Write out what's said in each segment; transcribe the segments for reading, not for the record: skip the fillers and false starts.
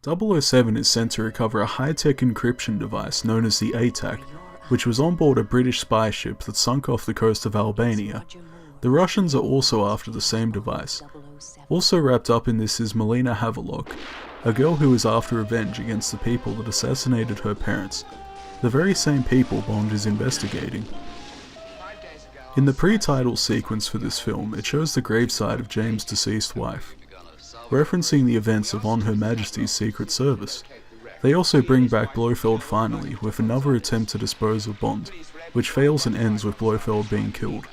007 is sent to recover a high-tech encryption device known as the ATAC, which was on board a British spy ship that sunk off the coast of Albania. The Russians are also after the same device. Also wrapped up in this is Melina Havelock, a girl who is after revenge against the people that assassinated her parents, the very same people Bond is investigating. In the pre-title sequence for this film, it shows the graveside of James' deceased wife, referencing the events of On Her Majesty's Secret Service. They also bring back Blofeld finally, with another attempt to dispose of Bond, which fails and ends with Blofeld being killed.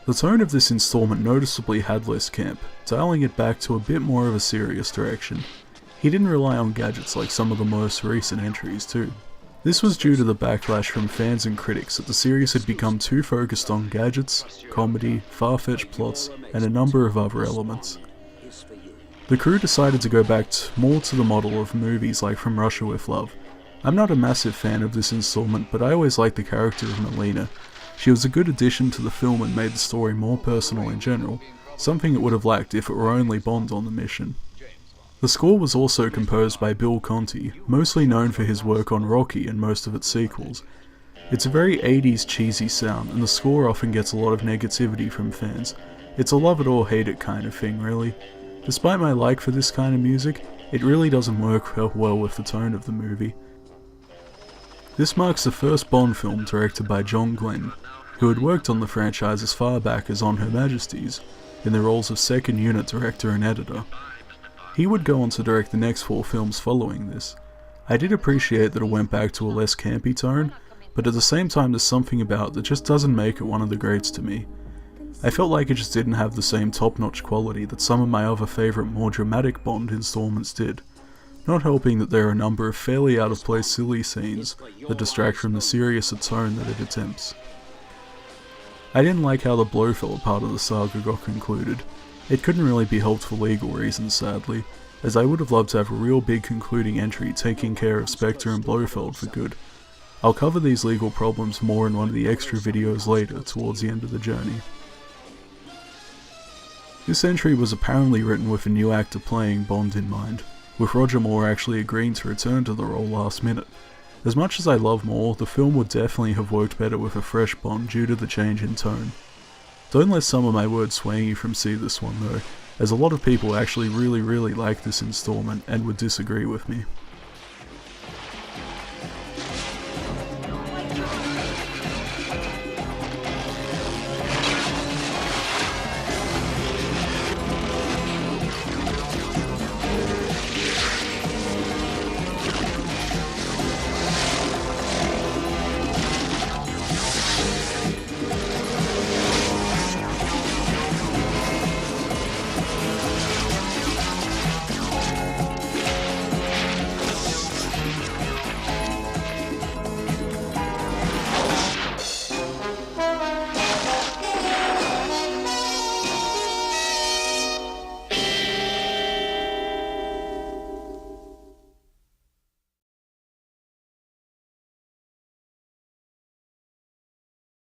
The tone of this installment noticeably had less camp, dialing it back to a bit more of a serious direction. He didn't rely on gadgets like some of the most recent entries too. This was due to the backlash from fans and critics that the series had become too focused on gadgets, comedy, far-fetched plots, and a number of other elements. The crew decided to go back more to the model of movies like From Russia With Love. I'm not a massive fan of this installment, but I always liked the character of Melina. She was a good addition to the film and made the story more personal in general, something it would have lacked if it were only Bond on the mission. The score was also composed by Bill Conti, mostly known for his work on Rocky and most of its sequels. It's a very 80s cheesy sound, and the score often gets a lot of negativity from fans. It's a love it or hate it kind of thing, really. Despite my like for this kind of music, it really doesn't work well with the tone of the movie. This marks the first Bond film directed by John Glenn, who had worked on the franchise as far back as On Her Majesty's, in the roles of second unit director and editor. He would go on to direct the next 4 films following this. I did appreciate that it went back to a less campy tone, but at the same time there's something about it that just doesn't make it one of the greats to me. I felt like it just didn't have the same top-notch quality that some of my other favourite more dramatic Bond installments did, not helping that there are a number of fairly out-of-place silly scenes that distract from the seriouser tone that it attempts. I didn't like how the Blofeld part of the saga got concluded. It couldn't really be helped for legal reasons, sadly, as I would have loved to have a real big concluding entry taking care of Spectre and Blofeld for good. I'll cover these legal problems more in one of the extra videos later, towards the end of the journey. This entry was apparently written with a new actor playing Bond in mind, with Roger Moore actually agreeing to return to the role last minute. As much as I love Moore, the film would definitely have worked better with a fresh Bond due to the change in tone. Don't let some of my words sway you from see this one though, as a lot of people actually really like this installment and would disagree with me.